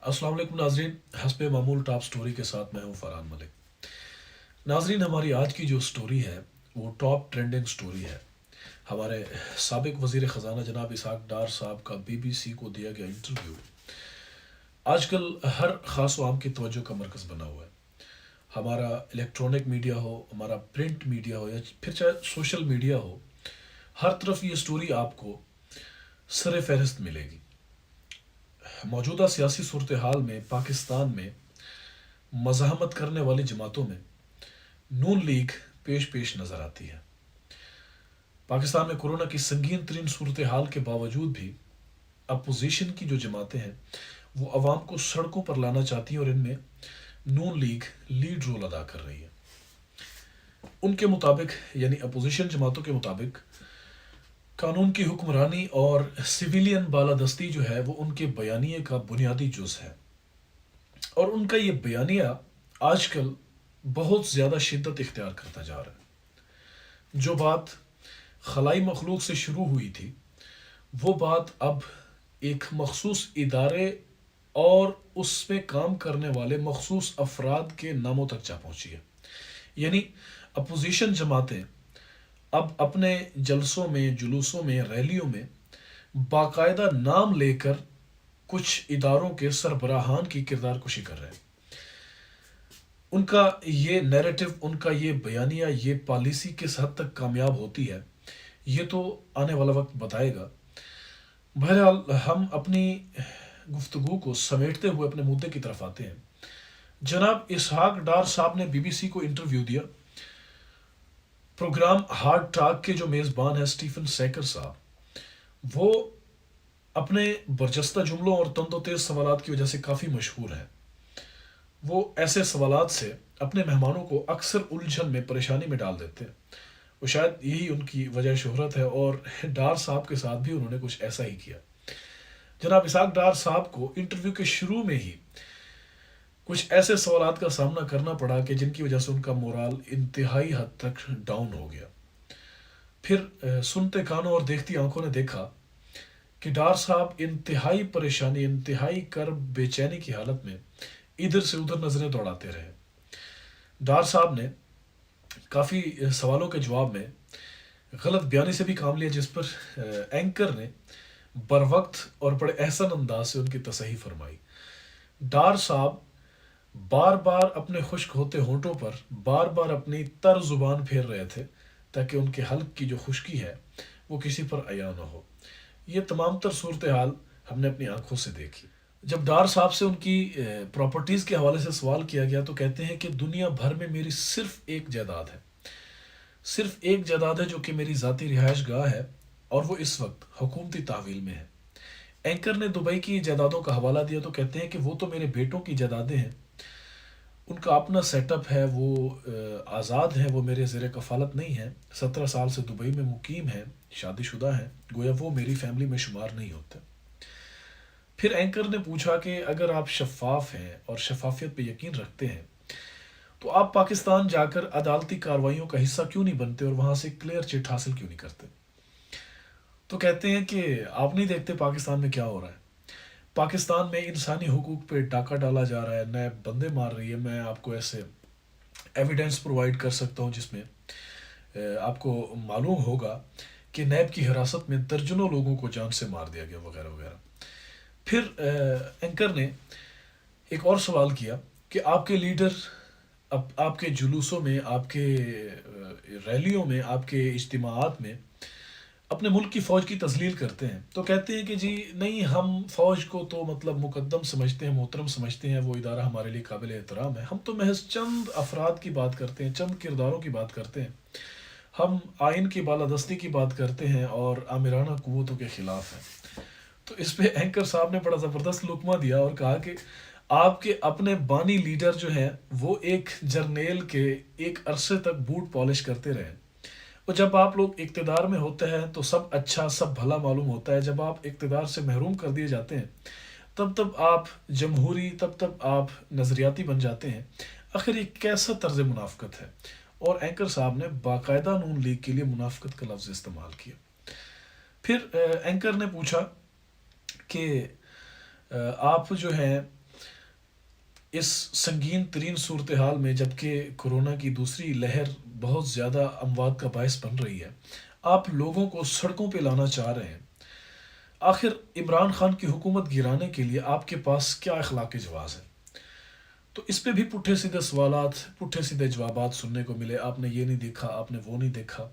अस्सलाम वालेकुम नाजरीन, हस्बे मामूल टॉप स्टोरी के साथ मैं हूं फरहान मलिक। नाजरीन, हमारी आज की जो स्टोरी है वो टॉप ट्रेंडिंग स्टोरी है। हमारे साबिक वजीर ख़जाना जनाब इसहाक डार साहब का बीबीसी को दिया गया इंटरव्यू आजकल हर ख़ास व आम की तवज्जो का मरकज़ बना हुआ है। हमारा इलेक्ट्रॉनिक मीडिया हो, हमारा प्रिंट मीडिया हो या फिर चाहे सोशल मीडिया हो, हर तरफ ये स्टोरी आपको सर फहरिस्त मिलेगी। मौजूदा सियासी सूरत हाल में पाकिस्तान में मज़ाहमत करने वाली जमातों में नून लीग पेश पेश नज़र आती है। पाकिस्तान में कोरोना की संगीन तरीन सूरत हाल के बावजूद भी अपोजिशन की जो जमातें हैं वो अवाम को सड़कों पर लाना चाहती हैं और इनमें नून लीग लीड रोल अदा कर रही है। उनके मुताबिक, यानी अपोजिशन जमातों के मुताबिक, कानून की हुक्मरानी और सिविलियन बालादस्ती जो है वो उनके बयानिए का बुनियादी जुज है। और उनका ये बयानिया आजकल बहुत ज़्यादा शिद्दत इख्तियार करता जा रहा है। जो बात खलाई मखलूक से शुरू हुई थी वो बात अब एक मखसूस इदारे और उसमें काम करने वाले मखसूस अफराद के नामों तक जा पहुंची है। यानी अपोजिशन जमातें अब अपने जलसों में, जुलूसों में, रैलियों में बाकायदा नाम लेकर कुछ इदारों के सरबराहान की किरदार कुशी कर रहे हैं। उनका ये नैरेटिव, उनका ये बयानिया, ये पॉलिसी किस हद तक कामयाब होती है ये तो आने वाला वक्त बताएगा। बहरहाल हम अपनी गुफ्तगू को समेटते हुए अपने मुद्दे की तरफ आते हैं। जनाब इसहाक डार साहब ने बीबीसी को इंटरव्यू दिया। प्रोग्राम हार्ड टॉक के जो मेज़बान है स्टीफन सैकर साहब, वो अपने बरजस्ता जुमलों और तंदो तेज सवालात की वजह से काफ़ी मशहूर हैं। वो ऐसे सवालात से अपने मेहमानों को अक्सर उलझन में, परेशानी में डाल देते हैं। वो शायद यही उनकी वजह शोहरत है और डार साहब के साथ भी उन्होंने कुछ ऐसा ही किया। जनाब इसहाक डार साहब को इंटरव्यू के शुरू में ही कुछ ऐसे सवालात का सामना करना पड़ा कि जिनकी वजह से उनका मोराल इंतहाई हद तक डाउन हो गया। फिर सुनते कानों और देखती आंखों ने देखा कि डार साहब इंतहाई परेशानी, इंतहाई कर्ब, बेचैनी की हालत में इधर से उधर नजरें दौड़ाते रहे। डार साहब ने काफ़ी सवालों के जवाब में गलत बयानी से भी काम लिया, जिस पर एंकर ने बर वक्त और बड़े एहसन अंदाज से उनकी तसही फरमाई। डार साहब बार बार अपने खुश्क होते होंठों पर बार बार अपनी तर जुबान फेर रहे थे ताकि उनके हल्क की जो खुश्की है वो किसी पर अया न हो। ये तमाम तर सूरत हाल हमने अपनी आंखों से देखी। जब डार साहब से उनकी प्रॉपर्टीज़ के हवाले से सवाल किया गया तो कहते हैं कि दुनिया भर में मेरी सिर्फ एक जायदाद है, सिर्फ एक जायदाद है जो कि मेरी ज़ाती रिहाइश गाह है और वो इस वक्त हुकूमती तहवील में है। एंकर ने दुबई की जायदादों का हवाला दिया तो कहते हैं कि वो तो मेरे बेटों की जायदादें हैं, उनका अपना सेटअप है, वो आज़ाद है, वो मेरे ज़ेर कफ़ालत नहीं है, 17 साल से दुबई में मुकीम है, शादीशुदा है, गोया वो मेरी फैमिली में शुमार नहीं होते। फिर एंकर ने पूछा कि अगर आप शफाफ हैं और शफाफियत पे यकीन रखते हैं तो आप पाकिस्तान जाकर अदालती कार्रवाइयों का हिस्सा क्यों नहीं बनते और वहाँ से क्लियर चिट हासिल क्यों नहीं करते। तो कहते हैं कि आप नहीं देखते पाकिस्तान में क्या हो रहा है। पाकिस्तान में इंसानी हुकूक पे डाका डाला जा रहा है, नैब बंदे मार रही है। मैं आपको ऐसे एविडेंस प्रोवाइड कर सकता हूँ जिसमें आपको मालूम होगा कि नैब की हिरासत में दर्जनों लोगों को जान से मार दिया गया वगैरह वगैरह। फिर एंकर ने एक और सवाल किया कि आपके लीडर आपके जुलूसों में, आपके रैलियों में, आपके इज्तिमाआत में अपने मुल्क की फ़ौज की तजलील करते हैं। तो कहते हैं कि जी नहीं, हम फ़ौज को तो मतलब मुकद्दम समझते हैं, मोहतरम समझते हैं, वो इदारा हमारे लिए काबिल एहतराम है। हम तो महज चंद अफराद की बात करते हैं, चंद किरदारों की बात करते हैं, हम आइन की बालादस्ती की बात करते हैं और आमिराना कुव्वतों के ख़िलाफ़ हैं। तो इस पे एंकर साहब ने बड़ा ज़बरदस्त लुकमा दिया और कहा कि आपके अपने बानी लीडर जो हैं वो एक जर्नेल के एक अरसे तक बूट पॉलिश करते रहे। और जब आप लोग इक़्तिदार में होते हैं तो सब अच्छा, सब भला मालूम होता है। जब आप इक़्तिदार से महरूम कर दिए जाते हैं तब तब आप जमहूरी, तब तब आप नज़रियाती बन जाते हैं। आखिर ये कैसा तर्ज मुनाफ़कत है। और एंकर साहब ने बाकायदा नून लीग के लिए मुनाफ़कत का लफ्ज़ इस्तेमाल किया। फिर एंकर ने पूछा कि आप जो हैं اس سنگین ترین صورتحال میں، جبکہ کورونا کی دوسری لہر بہت زیادہ اموات کا باعث بن رہی ہے، آپ لوگوں کو سڑکوں پہ لانا چاہ رہے ہیں۔ آخر عمران خان کی حکومت گرانے کے لیے آپ کے پاس کیا اخلاقی جواز ہے؟ تو اس پہ بھی پٹھے سیدھے سوالات، پٹھے سیدھے جوابات سننے کو ملے۔ آپ نے یہ نہیں دیکھا، آپ نے وہ نہیں دیکھا،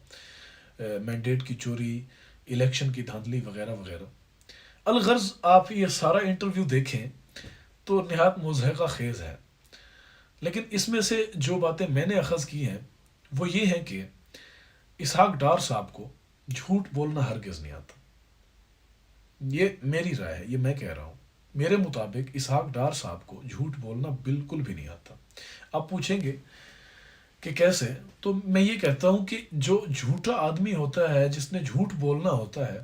مینڈیٹ کی چوری، الیکشن کی دھاندلی وغیرہ وغیرہ۔ الغرض آپ یہ سارا انٹرویو دیکھیں تو نہایت مضحکہ خیز ہے، لیکن اس میں سے جو باتیں میں نے اخذ کی ہیں وہ یہ ہیں کہ اسحاق ڈار صاحب کو جھوٹ بولنا ہرگز نہیں آتا۔ یہ میری رائے ہے، یہ میں کہہ رہا ہوں۔ میرے مطابق اسحاق ڈار صاحب کو جھوٹ بولنا بالکل بھی نہیں آتا۔ آپ پوچھیں گے کہ کیسے، تو میں یہ کہتا ہوں کہ جو جھوٹا آدمی ہوتا ہے، جس نے جھوٹ بولنا ہوتا ہے،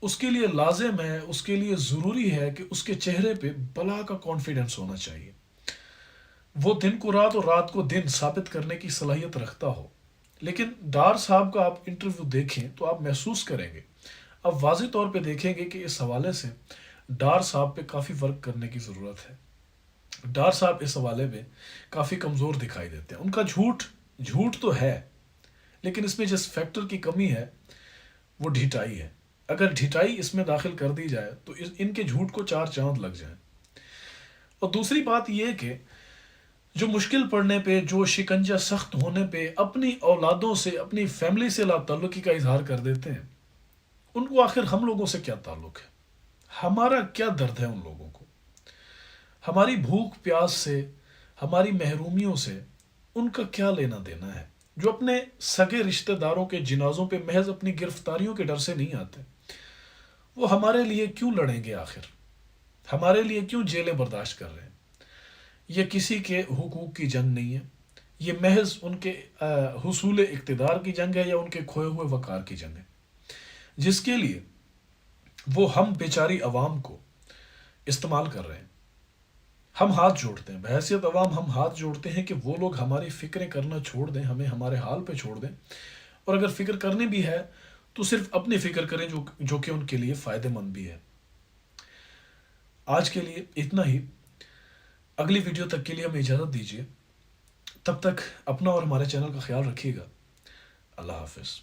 اس کے لیے لازم ہے، اس کے لیے ضروری ہے کہ اس کے چہرے پہ بلا کا کانفیڈنس ہونا چاہیے، وہ دن کو رات اور رات کو دن ثابت کرنے کی صلاحیت رکھتا ہو۔ لیکن ڈار صاحب کا آپ انٹرویو دیکھیں تو آپ محسوس کریں گے، اب واضح طور پہ دیکھیں گے کہ اس حوالے سے ڈار صاحب پہ کافی ورک کرنے کی ضرورت ہے۔ ڈار صاحب اس حوالے میں کافی کمزور دکھائی دیتے ہیں۔ ان کا جھوٹ تو ہے، لیکن اس میں جس فیکٹر کی کمی ہے وہ ڈھٹائی ہے۔ اگر ڈھٹائی اس میں داخل کر دی جائے تو ان کے جھوٹ کو چار چاند لگ جائیں۔ اور دوسری بات یہ کہ جو مشکل پڑنے پہ، جو شکنجہ سخت ہونے پہ اپنی اولادوں سے، اپنی فیملی سے لا تعلقی کا اظہار کر دیتے ہیں، ان کو آخر ہم لوگوں سے کیا تعلق ہے؟ ہمارا کیا درد ہے ان لوگوں کو؟ ہماری بھوک پیاس سے، ہماری محرومیوں سے ان کا کیا لینا دینا ہے؟ جو اپنے سگے رشتہ داروں کے جنازوں پہ محض اپنی گرفتاریوں کے ڈر سے نہیں آتے، وہ ہمارے لیے کیوں لڑیں گے آخر؟ ہمارے لیے کیوں جیلیں برداشت کر رہے ہیں؟ یہ کسی کے حقوق کی جنگ نہیں ہے، یہ محض ان کے حصول اقتدار کی جنگ ہے، یا ان کے کھوئے ہوئے وقار کی جنگ ہے، جس کے لیے وہ ہم بیچاری عوام کو استعمال کر رہے ہیں۔ ہم ہاتھ جوڑتے ہیں، بحیثیت عوام ہم ہاتھ جوڑتے ہیں کہ وہ لوگ ہماری فکریں کرنا چھوڑ دیں، ہمیں ہمارے حال پہ چھوڑ دیں، اور اگر فکر کرنی بھی ہے تو صرف اپنی فکر کریں جو کہ ان کے لیے فائدہ مند بھی ہے۔ آج کے لیے اتنا ہی، اگلی ویڈیو تک کے لیے ہمیں اجازت دیجیے، تب تک اپنا اور ہمارے چینل کا خیال رکھیے گا۔ اللہ حافظ۔